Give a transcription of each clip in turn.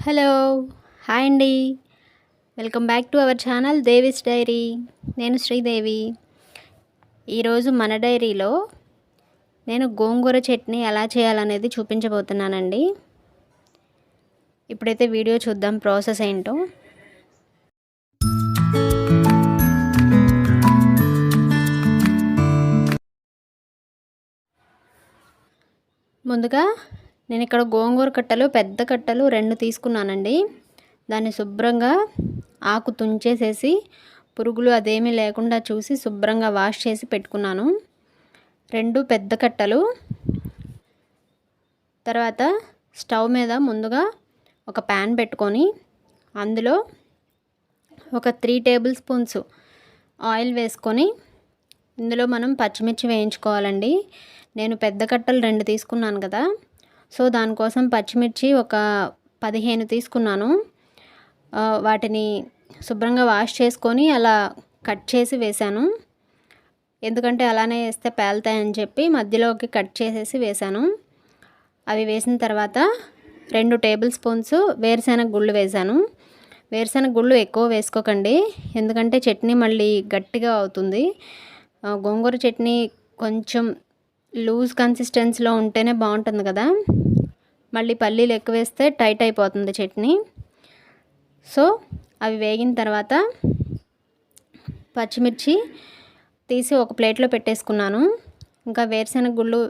Hello hi అండి. Welcome back to our channel Devi's diary. నేను శ్రీదేవి. ఈరోజు మన డైరీలో నేను గోంగూర చట్నీ ఎలా చేయాలనేది చూపించబోతున్నానండి. ఇప్పుడైతే వీడియో చూద్దాం ప్రాసెస్ ఏంటో. ముందుగా నేను ఇక్కడ గోంగూర కట్టలు పెద్ద కట్టలు 2 తీసుకున్నానండి. దాన్ని శుభ్రంగా ఆకు తుంచేసేసి పురుగులు అదేమీ లేకుండా చూసి శుభ్రంగా వాష్ చేసి పెట్టుకున్నాను. 2 పెద్ద కట్టలు. తర్వాత స్టవ్ మీద ముందుగా ఒక ప్యాన్ పెట్టుకొని అందులో ఒక 3 టేబుల్ స్పూన్స్ ఆయిల్ వేసుకొని ఇందులో మనం పచ్చిమిర్చి వేయించుకోవాలండి. నేను పెద్ద కట్టలు 2 తీసుకున్నాను కదా, సో దానికోసం పచ్చిమిర్చి ఒక 15 తీసుకున్నాను. వాటిని శుభ్రంగా వాష్ చేసుకొని అలా కట్ చేసి వేశాను. ఎందుకంటే అలానే వేస్తే పేలుతాయని చెప్పి మధ్యలోకి కట్ చేసేసి వేశాను. అవి వేసిన తర్వాత 2 టేబుల్ స్పూన్స్ వేరుశెనగ గుళ్ళు వేశాను. వేరుశెనగ గుళ్ళు ఎక్కువ వేసుకోకండి, ఎందుకంటే చట్నీ మళ్ళీ గట్టిగా అవుతుంది. గోంగూర చట్నీ కొంచెం లూజ్ కన్సిస్టెన్సీలో ఉంటేనే బాగుంటుంది కదా, మళ్ళీ పల్లీలు ఎక్కువ వేస్తే టైట్ అయిపోతుంది చట్నీ. సో అవి వేగిన తర్వాత పచ్చిమిర్చి తీసి ఒక ప్లేట్లో పెట్టేసుకున్నాను. ఇంకా వేరుశెనగ గుళ్ళు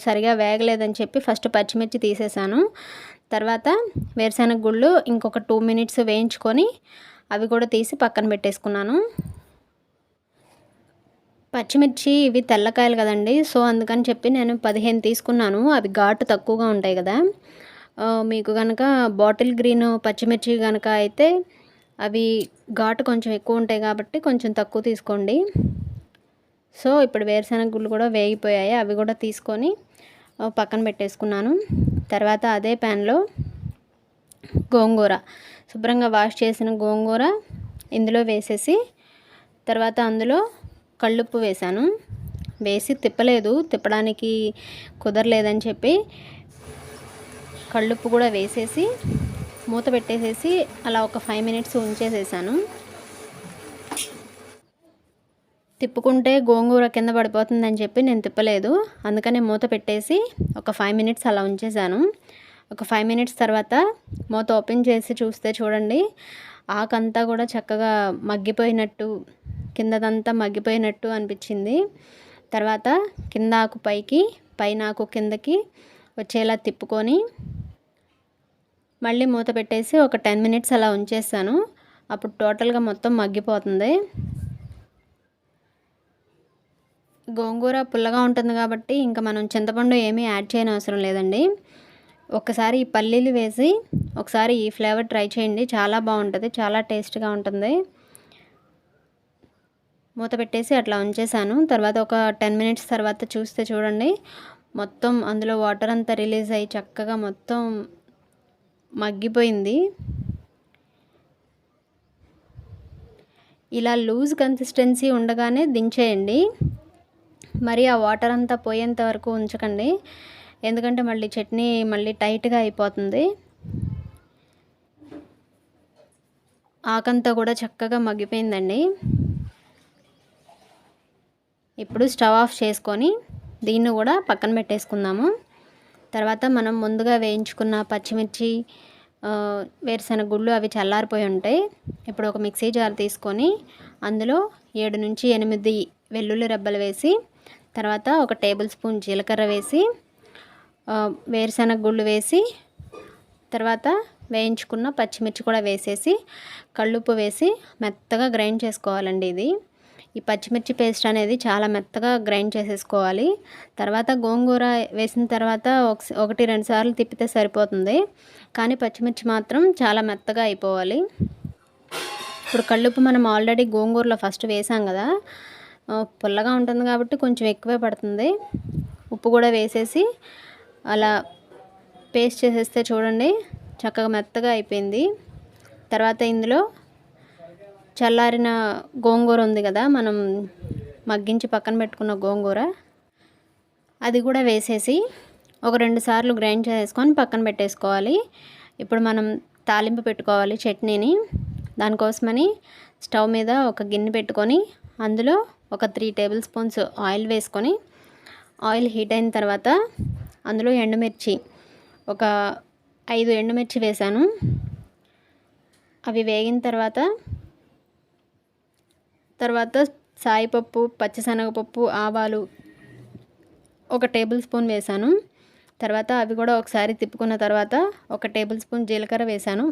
సరిగా వేగలేదని చెప్పి ఫస్ట్ పచ్చిమిర్చి తీసేసాను. తర్వాత వేరుశెనగ గుళ్ళు ఇంకొక 2 మినిట్స్ వేయించుకొని అవి కూడా తీసి పక్కన పెట్టేసుకున్నాను. పచ్చిమిర్చి ఇవి తెల్లకాయలు కదండి, సో అందుకని చెప్పి నేను 15 తీసుకున్నాను. అవి ఘాటు తక్కువగా ఉంటాయి కదా. మీకు కనుక బాటిల్ గ్రీన్ పచ్చిమిర్చి కనుక అయితే అవి ఘాటు కొంచెం ఎక్కువ ఉంటాయి కాబట్టి కొంచెం తక్కువ తీసుకోండి. సో ఇప్పుడు వేరుశెనగ గుళ్ళు కూడా వేగిపోయాయి, అవి కూడా తీసుకొని పక్కన పెట్టేసుకున్నాను. తర్వాత అదే ప్యాన్లో గోంగూర శుభ్రంగా వాష్ చేసిన గోంగూర ఇందులో వేసేసి తర్వాత అందులో కళ్ళుప్పు వేశాను. వేసి తిప్పడానికి కుదరలేదని చెప్పి కళ్ళుప్పు కూడా వేసేసి మూత పెట్టేసేసి అలా ఒక 5 మినిట్స్ ఉంచేసేసాను. తిప్పుకుంటే గోంగూర కింద పడిపోతుందని చెప్పి నేను తిప్పలేదు, అందుకని మూత పెట్టేసి ఒక 5 మినిట్స్ అలా ఉంచేసాను. ఒక 5 మినిట్స్ తర్వాత మూత ఓపెన్ చేసి చూస్తే చూడండి, ఆకంతా కూడా చక్కగా మగ్గిపోయినట్టు, కిందదంతా మగ్గిపోయినట్టు అనిపించింది. తర్వాత కింద ఆకు పైకి, పైన ఆకు కిందకి వచ్చేలా తిప్పుకొని మళ్ళీ మూత పెట్టేసి ఒక 10 మినిట్స్ అలా ఉంచేసాను. అప్పుడు టోటల్గా మొత్తం మగ్గిపోతుంది. గోంగూర పుల్లగా ఉంటుంది కాబట్టి ఇంకా మనం చింతపండు ఏమీ యాడ్ చేయని అవసరం లేదండి. ఒకసారి ఈ పల్లీలు వేసి ఒకసారి ఈ ఫ్లేవర్ ట్రై చేయండి, చాలా బాగుంటుంది, చాలా టేస్ట్గా ఉంటుంది. మూత పెట్టేసి అట్లా ఉంచేసాను. తర్వాత ఒక 10 మినిట్స్ తర్వాత చూస్తే చూడండి, మొత్తం అందులో వాటర్ అంతా రిలీజ్ అయ్యి చక్కగా మొత్తం మగ్గిపోయింది. ఇలా లూజ్ కన్సిస్టెన్సీ ఉండగానే దించేయండి, మరి ఆ వాటర్ అంతా పోయేంత వరకు ఉంచకండి, ఎందుకంటే మళ్ళీ చట్నీ మళ్ళీ టైట్గా అయిపోతుంది. ఆకంతా కూడా చక్కగా మగ్గిపోయిందండి. ఇప్పుడు స్టవ్ ఆఫ్ చేసుకొని దీన్ని కూడా పక్కన పెట్టేసుకుందాము. తర్వాత మనం ముందుగా వేయించుకున్న పచ్చిమిర్చి, వేరుశెనగ గుళ్ళు అవి చల్లారిపోయి ఉంటాయి. ఇప్పుడు ఒక మిక్సీ జార్ తీసుకొని అందులో 7 నుంచి 8 వెల్లుల్లి రెబ్బలు వేసి, తర్వాత ఒక టేబుల్ స్పూన్ జీలకర్ర వేసి, వేరుశెనగ గుళ్ళు వేసి, తర్వాత వేయించుకున్న పచ్చిమిర్చి కూడా వేసేసి కళ్ళుప్పు వేసి మెత్తగా గ్రైండ్ చేసుకోవాలండి. ఈ పచ్చిమిర్చి పేస్ట్ అనేది చాలా మెత్తగా గ్రైండ్ చేసేసుకోవాలి. తర్వాత గోంగూర వేసిన తర్వాత 1-2 సార్లు తిప్పితే సరిపోతుంది, కానీ పచ్చిమిర్చి మాత్రం చాలా మెత్తగా అయిపోవాలి. ఇప్పుడు కళ్ళుప్పు మనం ఆల్రెడీ గోంగూరలో ఫస్ట్ వేసాం కదా, పుల్లగా ఉంటుంది కాబట్టి కొంచెం ఎక్కువే పడుతుంది. ఉప్పు కూడా వేసేసి అలా పేస్ట్ చేసేస్తే చూడండి చక్కగా మెత్తగా అయిపోయింది. తర్వాత ఇందులో చల్లారిన గోంగూర ఉంది కదా, మనం మగ్గించి పక్కన పెట్టుకున్న గోంగూర, అది కూడా వేసేసి ఒక 2 సార్లు గ్రైండ్ చేసుకొని పక్కన పెట్టేసుకోవాలి. ఇప్పుడు మనం తాలింపు పెట్టుకోవాలి చట్నీని. దానికోసమని స్టవ్ మీద ఒక గిన్నె పెట్టుకొని అందులో ఒక 3 టేబుల్ స్పూన్స్ ఆయిల్ వేసుకొని, ఆయిల్ హీట్ అయిన తర్వాత అందులో ఎండుమిర్చి ఒక 5 ఎండుమిర్చి వేసాను. అవి వేగిన తర్వాత సాయిపప్పు, పచ్చిశనగపప్పు, ఆవాలు ఒక టేబుల్ స్పూన్ వేసాను. తర్వాత అవి కూడా ఒకసారి తిప్పుకున్న తర్వాత ఒక టేబుల్ స్పూన్ జీలకర్ర వేసాను.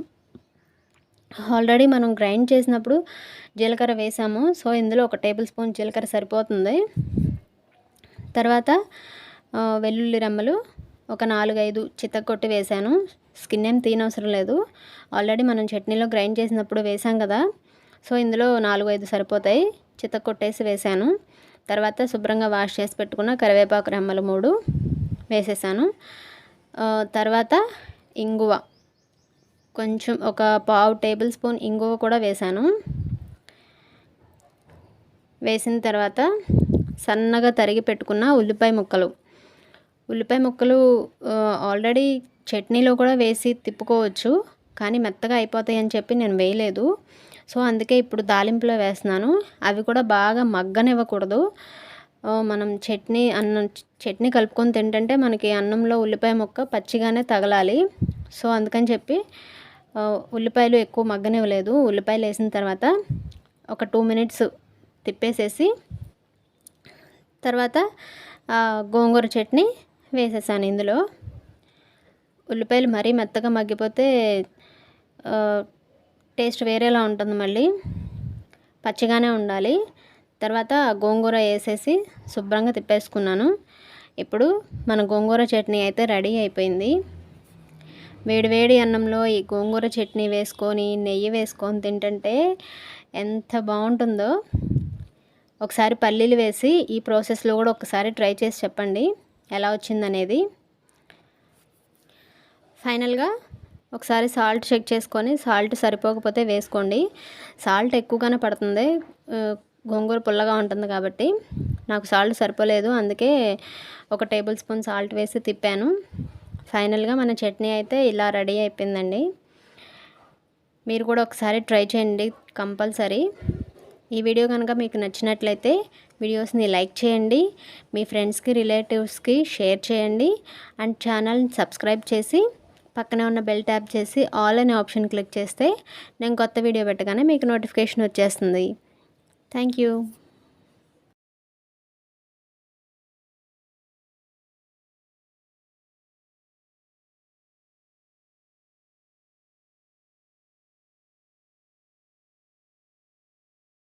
ఆల్రెడీ మనం గ్రైండ్ చేసినప్పుడు జీలకర్ర వేసాము, సో ఇందులో ఒక టేబుల్ స్పూన్ జీలకర్ర సరిపోతుంది. తర్వాత వెల్లుల్లి రెమ్మలు ఒక 4-5 చితక్కొట్టి వేసాను. స్కిన్ ఏం తీయనవసరం లేదు, ఆల్రెడీ మనం చట్నీలో గ్రైండ్ చేసినప్పుడు వేసాం కదా, సో ఇందులో 4-5 సరిపోతాయి. చితక్కొట్టేసి వేసాను. తర్వాత శుభ్రంగా వాష్ చేసి పెట్టుకున్న కరివేపాకు రెమ్మలు 3 వేసేసాను. తర్వాత ఇంగువ కొంచెం ఒక 1/2 టేబుల్ స్పూన్ ఇంగువ కూడా వేసాను. వేసిన తర్వాత సన్నగా తరిగి పెట్టుకున్న ఉల్లిపాయ ముక్కలు ఆల్రెడీ చట్నీలో కూడా వేసి తిప్పుకోవచ్చు, కానీ మెత్తగా అయిపోతాయి అని చెప్పి నేను వేయలేదు. సో అందుకే ఇప్పుడు తాలింపులో వేస్తున్నాను. అవి కూడా బాగా మగ్గనివ్వకూడదు. మనం చట్నీ కలుపుకొని తింటుంటే మనకి అన్నంలో ఉల్లిపాయ ముక్క పచ్చిగానే తగలాలి. సో అందుకని చెప్పి ఉల్లిపాయలు ఎక్కువ మగ్గనివ్వలేదు. ఉల్లిపాయలు వేసిన తర్వాత ఒక 2 మినిట్స్ తిప్పేసేసి తర్వాత గోంగూర చట్నీ వేసేసాను ఇందులో. ఉల్లిపాయలు మరీ మెత్తగా మగ్గిపోతే టేస్ట్ వేరేలా ఉంటుంది, మళ్ళీ పచ్చిగానే ఉండాలి. తర్వాత గోంగూర వేసేసి శుభ్రంగా తిప్పేసుకున్నాను. ఇప్పుడు మన గోంగూర చట్నీ అయితే రెడీ అయిపోయింది. వేడివేడి అన్నంలో ఈ గోంగూర చట్నీ వేసుకొని నెయ్యి వేసుకొని తింటుంటే ఎంత బాగుంటుందో. ఒకసారి పల్లీలు వేసి ఈ ప్రాసెస్లో కూడా ఒకసారి ట్రై చేసి చెప్పండి ఎలా వచ్చిందనేది. ఫైనల్గా ఒకసారి సాల్ట్ చెక్ చేసుకొని, సాల్ట్ సరిపోకపోతే వేసుకోండి. సాల్ట్ ఎక్కువగానే పడుతుంది, గోంగూర పుల్లగా ఉంటుంది కాబట్టి. నాకు సాల్ట్ సరిపోలేదు, అందుకే ఒక టేబుల్ స్పూన్ సాల్ట్ వేసి తిప్పాను. ఫైనల్గా మన చట్నీ అయితే ఇలా రెడీ అయిపోయిందండి. మీరు కూడా ఒకసారి ట్రై చేయండి కంపల్సరీ. ఈ వీడియో కనుక మీకు నచ్చినట్లయితే వీడియోస్ని లైక్ చేయండి, మీ ఫ్రెండ్స్కి రిలేటివ్స్కి షేర్ చేయండి, అండ్ ఛానల్ని సబ్స్క్రైబ్ చేసి పక్కనే ఉన్న బెల్ ట్యాప్ చేసి ఆల్ అనే ఆప్షన్ క్లిక్ చేస్తే నేను కొత్త వీడియో పెట్టగానే మీకు నోటిఫికేషన్ వచ్చేస్తుంది. Thank you.